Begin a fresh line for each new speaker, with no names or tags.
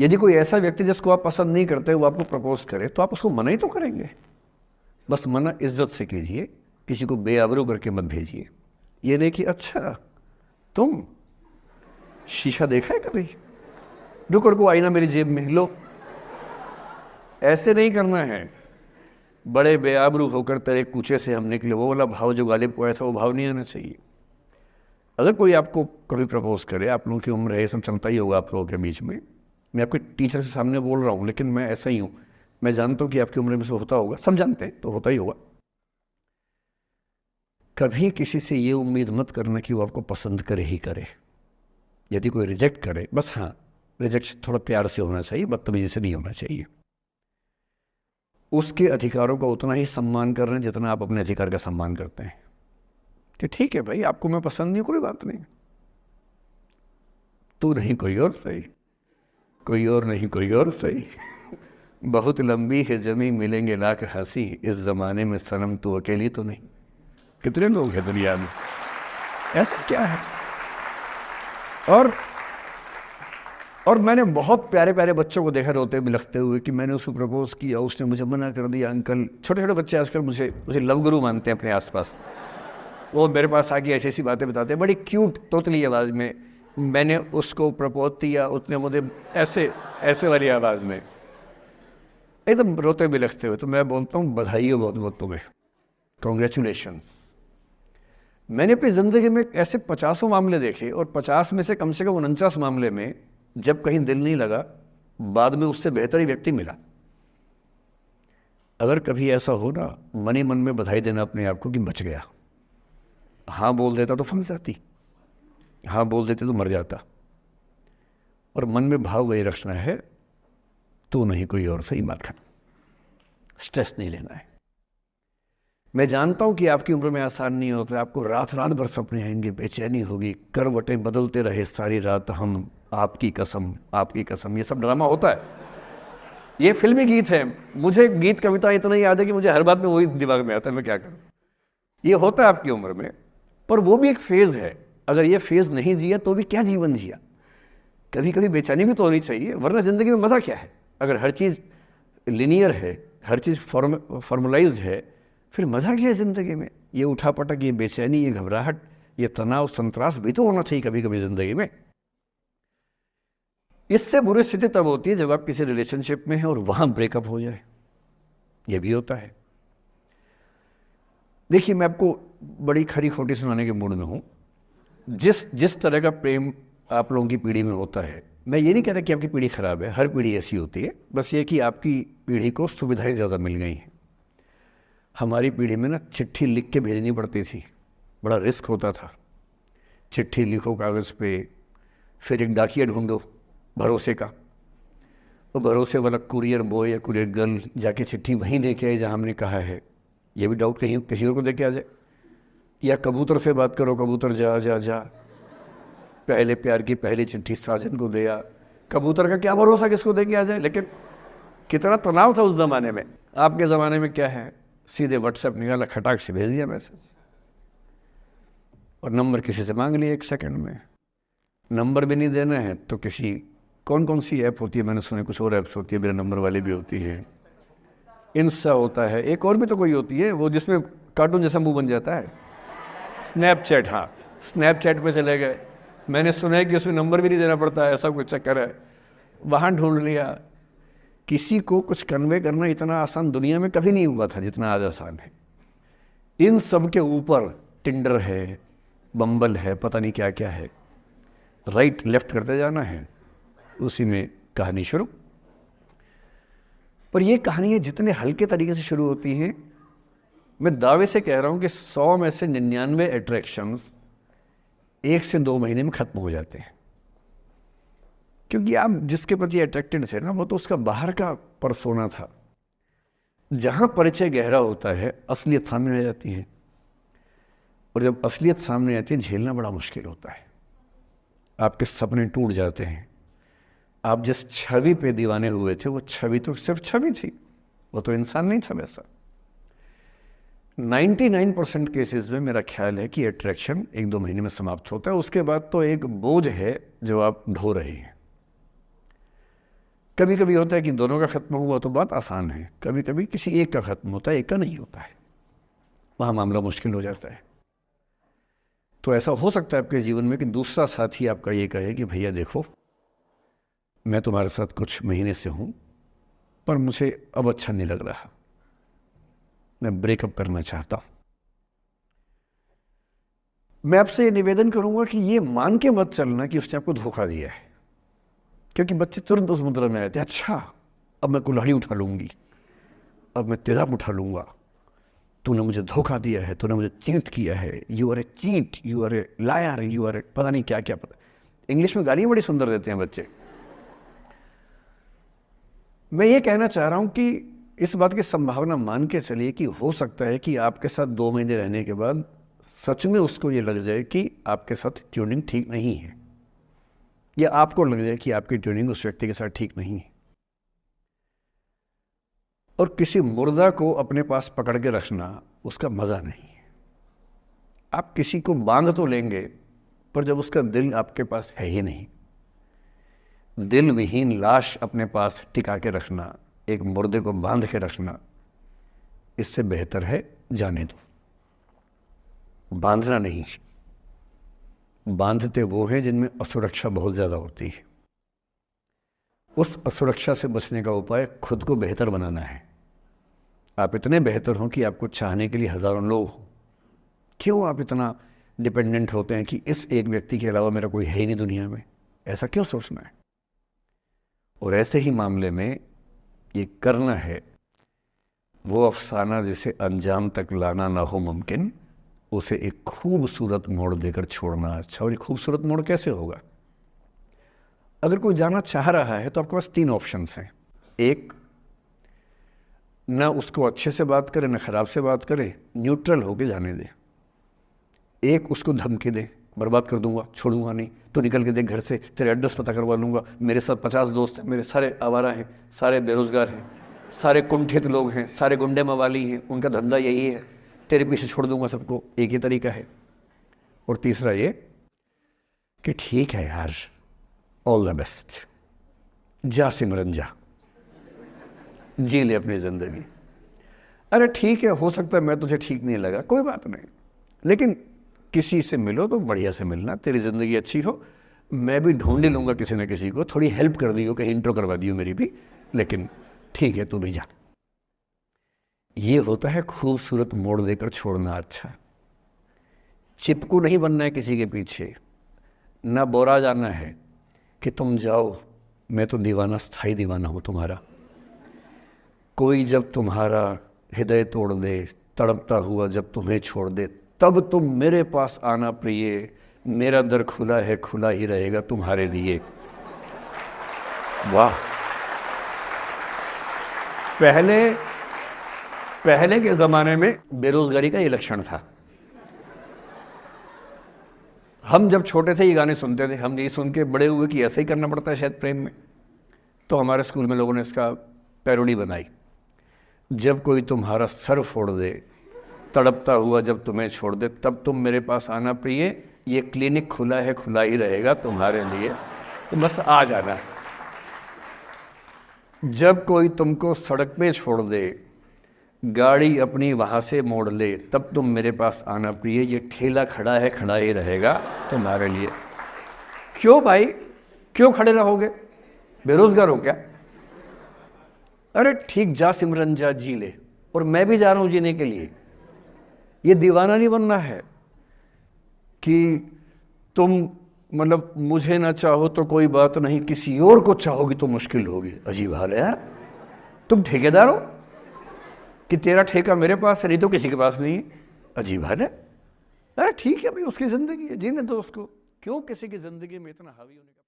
यदि कोई ऐसा व्यक्ति जिसको आप पसंद नहीं करते वो आपको प्रपोज करे तो आप उसको मना ही तो करेंगे। बस मना इज्जत से कीजिए, किसी को बेआबरू करके मत भेजिए। ये नहीं कि अच्छा तुम शीशा देखा है कभी, रुको रुको आईना मेरी जेब में लो, ऐसे नहीं करना है। बड़े बेआबरू होकर तेरे कूचे से हम निकले, वो वाला भाव जो गालिब को आया था वो भाव नहीं आना चाहिए। अगर कोई आपको कभी प्रपोज करे, आप लोगों की उम्र है, ये सब चलता ही होगा आप लोगों के बीच में, मैं आपके टीचर से सामने बोल रहा हूँ लेकिन मैं ऐसा ही हूँ, मैं जानता हूँ कि आपकी उम्र में से होता होगा, सब जानते हैं तो होता ही होगा। कभी किसी से ये उम्मीद मत करना कि वो आपको पसंद करे ही करे। यदि कोई रिजेक्ट करे, बस हाँ रिजेक्शन थोड़ा प्यार से होना चाहिए, बदतमीजी से नहीं होना चाहिए। उसके अधिकारों का उतना ही सम्मान कर रहे हैं जितना आप अपने अधिकार का सम्मान करते हैं कि ठीक है भाई आपको मैं पसंद नहीं, कोई बात नहीं, तू नहीं कोई और सही, कोई और नहीं कोई और सही, बहुत लंबी है जमी मिलेंगे लाख हंसी, इस जमाने में सनम तू अकेली तो नहीं। कितने लोग हैं दुनिया में, ऐसा क्या है। और मैंने बहुत प्यारे प्यारे बच्चों को देखा रोते बिलखते हुए कि मैंने उसको प्रपोज किया, उसने मुझे मना कर दिया। अंकल, छोटे छोटे बच्चे आजकल मुझे लव गुरु मानते हैं अपने आसपास, वो मेरे पास आके ऐसी ऐसी बातें बताते हैं बड़ी क्यूट तोतली आवाज़ में, मैंने उसको प्रपोज किया, उसने मुझे ऐसे वाली आवाज़ में एकदम रोते बिलखते हुए। तो मैं बोलता हूँ बधाई हो बहुत बहुत तुम्हें, कॉन्ग्रेचुलेशन। मैंने अपनी ज़िंदगी में ऐसे 50 मामले देखे और 50 में से कम 49 मामले में जब कहीं दिल नहीं लगा, बाद में उससे बेहतर ही व्यक्ति मिला। अगर कभी ऐसा हो ना, मन ही मन में बधाई देना अपने आप को कि बच गया। हाँ बोल देता तो फंस जाती, हाँ बोल देते तो मर जाता। और मन में भाव वही रखना है, तू नहीं कोई और सही बात है, स्ट्रेस नहीं लेना है। मैं जानता हूं कि आपकी उम्र में आसान नहीं होता, आपको रात रात भर सपने आएंगे, बेचैनी होगी, करवटें बदलते रहे सारी रात हम, आपकी कसम आपकी कसम, ये सब ड्रामा होता है, ये फिल्मी गीत है। मुझे गीत कविता इतना याद है कि मुझे हर बात में वही दिमाग में आता है, मैं क्या करूं। ये होता है आपकी उम्र में, पर वो भी एक फेज़ है। अगर ये फेज़ नहीं जिया तो भी क्या जीवन जिया। कभी कभी बेचैनी भी तो होनी चाहिए, वरना ज़िंदगी में मज़ा क्या है। अगर हर चीज़ लिनियर है, हर चीज़ फॉर्मलाइज है, फिर मज़ा क्या है ज़िंदगी में। ये उठापटक, ये बेचैनी, ये घबराहट, ये तनाव संतरास भी तो होना चाहिए कभी कभी ज़िंदगी में। इससे बुरी स्थिति तब होती है जब आप किसी रिलेशनशिप में हैं और वहाँ ब्रेकअप हो जाए, ये भी होता है। देखिए मैं आपको बड़ी खरी खोटी सुनाने के मूड में हूँ। जिस तरह का प्रेम आप लोगों की पीढ़ी में होता है, मैं ये नहीं कहता कि आपकी पीढ़ी ख़राब है, हर पीढ़ी ऐसी होती है, बस ये कि आपकी पीढ़ी को सुविधाएं ज़्यादा मिल गई हैं। हमारी पीढ़ी में ना चिट्ठी लिख के भेजनी पड़ती थी, बड़ा रिस्क होता था। चिट्ठी लिखो कागज़ पे, फिर एक डाकिया ढूंढो भरोसे का, तो भरोसे वाला कुरियर बॉय या कुरियर गर्ल जाके चिट्ठी वहीं दे के आए जहाँ हमने कहा है। ये भी डाउट कहीं किसी और को दे के आ जाए। या कबूतर से बात करो, कबूतर जा जा जा, पहले प्यार की पहली चिट्ठी साजन को दिया। कबूतर का क्या भरोसा किसको दे के आ जाए। लेकिन कितना तनाव था उस ज़माने में। आपके ज़माने में क्या है, सीधे व्हाट्सएप निकाला, खटाक से भेज दिया मैसेज, और नंबर किसी से मांग लिया 1 सेकंड में। नंबर भी नहीं देना है तो किसी कौन कौन सी ऐप होती है, मैंने सुना कुछ और ऐप्स होती है, बिना नंबर वाली भी होती है, इंस्टा होता है, एक और भी तो कोई होती है वो जिसमें कार्टून जैसा मुंह बन जाता है, स्नैपचैट। हाँ, स्नैपचैट पे चले गए, मैंने सुना है कि उसमें नंबर भी नहीं देना पड़ता है, ऐसा कुछ चक्कर है। वहाँ ढूंढ लिया। किसी को कुछ कन्वे करना इतना आसान दुनिया में कभी नहीं हुआ था जितना आज आसान है। इन सब के ऊपर टिंडर है, बम्बल है, पता नहीं क्या क्या है, राइट लेफ्ट करते जाना है, उसी में कहानी शुरू। पर ये कहानियाँ जितने हल्के तरीके से शुरू होती हैं, मैं दावे से कह रहा हूँ कि 100 में से 99 अट्रैक्शंस 1 से 2 महीने में ख़त्म हो जाते हैं। क्योंकि आप जिसके प्रति अट्रैक्टेड थे ना, वो तो उसका बाहर का परसोना था। जहाँ परिचय गहरा होता है, असलियत सामने आ जाती है, और जब असलियत सामने आती है झेलना बड़ा मुश्किल होता है। आपके सपने टूट जाते हैं। आप जिस छवि पे दीवाने हुए थे वो छवि तो सिर्फ छवि थी, वो तो इंसान नहीं था वैसा। 99% केसेस में मेरा ख्याल है कि अट्रैक्शन 1-2 महीने में समाप्त होता है। उसके बाद तो एक बोझ है जो आप ढो रहे हैं। कभी कभी होता है कि दोनों का ख़त्म हुआ तो बात आसान है, कभी कभी किसी एक का ख़त्म होता है, एक का नहीं होता है, वहाँ मामला मुश्किल हो जाता है। तो ऐसा हो सकता है आपके जीवन में कि दूसरा साथी आपका ये कहे कि भैया देखो, मैं तुम्हारे साथ कुछ महीने से हूँ, पर मुझे अब अच्छा नहीं लग रहा, मैं ब्रेकअप करना चाहता हूँ। मैं आपसे ये निवेदन करूंगा कि ये मान के मत चलना कि उसने आपको धोखा दिया है, क्योंकि बच्चे तुरंत उस मुद्रा में आते हैं, अच्छा अब मैं कुल्हाड़ी उठा लूंगी, अब मैं तेजाब उठा लूंगा, तूने मुझे धोखा दिया है, तूने मुझे चीट किया है, you are a cheat, you are a liar, you are a पता नहीं क्या क्या, पता। इंग्लिश में गालियां बड़ी सुंदर देते हैं बच्चे। मैं ये कहना चाह रहा हूं कि इस बात की संभावना मान के चलिए कि हो सकता है कि आपके साथ 2 महीने रहने के बाद सच में उसको ये लग जाए कि आपके साथ ट्यूनिंग ठीक नहीं है, या आपको लग जाए कि आपकी ट्यूनिंग उस व्यक्ति के साथ ठीक नहीं है। और किसी मुर्दा को अपने पास पकड़ के रखना उसका मज़ा नहीं है। आप किसी को बांध तो लेंगे, पर जब उसका दिल आपके पास है ही नहीं, दिल विहीन लाश अपने पास टिका के रखना, एक मुर्दे को बांध के रखना, इससे बेहतर है जाने दो। बांधना नहीं, बांधते वो हैं जिनमें असुरक्षा बहुत ज़्यादा होती है। उस असुरक्षा से बचने का उपाय खुद को बेहतर बनाना है। आप इतने बेहतर हों कि आपको चाहने के लिए हज़ारों लोग हों। क्यों आप इतना डिपेंडेंट होते हैं कि इस एक व्यक्ति के अलावा मेरा कोई है ही नहीं दुनिया में? ऐसा क्यों सोचना है? और ऐसे ही मामले में ये करना है वो अफसाना जिसे अंजाम तक लाना ना हो मुमकिन, उसे एक खूबसूरत मोड़ देकर छोड़ना अच्छा। और ये खूबसूरत मोड़ कैसे होगा? अगर कोई जाना चाह रहा है तो आपके पास 3 ऑप्शंस हैं। एक, ना उसको अच्छे से बात करे ना ख़राब से बात करे, न्यूट्रल होके जाने दे। एक, उसको धमकी दे, बर्बाद कर दूंगा, छोड़ूंगा नहीं, तो निकल के देख घर से, तेरे एड्रेस पता करवा लूँगा, मेरे साथ 50 दोस्त हैं, मेरे सारे आवारा हैं, सारे बेरोज़गार हैं, सारे कुंठित लोग हैं, सारे गुंडे मवाली हैं, उनका धंधा यही है, तेरे पीछे छोड़ दूंगा सबको। एक ही तरीका है। और तीसरा ये कि ठीक है यार, ऑल द बेस्ट, जा सिमरन जा, जी ले अपनी ज़िंदगी। अरे ठीक है, हो सकता है मैं तुझे ठीक नहीं लगा, कोई बात नहीं, लेकिन किसी से मिलो तो बढ़िया से मिलना, तेरी ज़िंदगी अच्छी हो। मैं भी ढूंढ लूँगा किसी न किसी को, थोड़ी हेल्प कर दियो, कहीं इंट्रो करवा दियो मेरी भी, लेकिन ठीक है तू भी जा। ये होता है खूबसूरत मोड़ देकर छोड़ना अच्छा। चिपकू नहीं बनना है किसी के पीछे, ना बोरा जाना है कि तुम जाओ, मैं तो दीवाना, स्थाई दीवाना हूँ तुम्हारा। कोई जब तुम्हारा हृदय तोड़ दे, तड़पता हुआ जब तुम्हें छोड़ दे, तब तुम मेरे पास आना प्रिय, मेरा दर खुला है, खुला ही रहेगा तुम्हारे लिए। वाह! पहले के ज़माने में बेरोज़गारी का ये लक्षण था। हम जब छोटे थे ये गाने सुनते थे, हम यही सुन के बड़े हुए कि ऐसा ही करना पड़ता है शायद प्रेम में। तो हमारे स्कूल में लोगों ने इसका पैरोडी बनाई, जब कोई तुम्हारा सर फोड़ दे, तड़पता हुआ जब तुम्हें छोड़ दे, तब तुम मेरे पास आना प्रिय, ये क्लिनिक खुला है, खुला ही रहेगा तुम्हारे लिए, तो बस आ जाना। जब कोई तुमको सड़क पे छोड़ दे, गाड़ी अपनी वहाँ से मोड़ ले, तब तुम मेरे पास आना प्रिय, ये ठेला खड़ा है, खड़ा ही रहेगा तुम्हारे लिए। क्यों भाई, क्यों खड़े रहोगे? बेरोजगार हो क्या? अरे ठीक, जा सिमरन जा, जी ले, और मैं भी जा रहा हूँ जीने के लिए। ये दीवाना नहीं बनना है कि तुम मतलब मुझे ना चाहो तो कोई बात नहीं, किसी और को चाहोगी तो मुश्किल होगी। अजीब हाल है यार, तुम ठेकेदार हो कि तेरा ठेका मेरे पास है, नहीं तो किसी के पास नहीं है। अजीब हाल है। अरे ठीक है भाई, उसकी ज़िंदगी है, जीने दो उसको, क्यों किसी की ज़िंदगी में इतना हावी होने का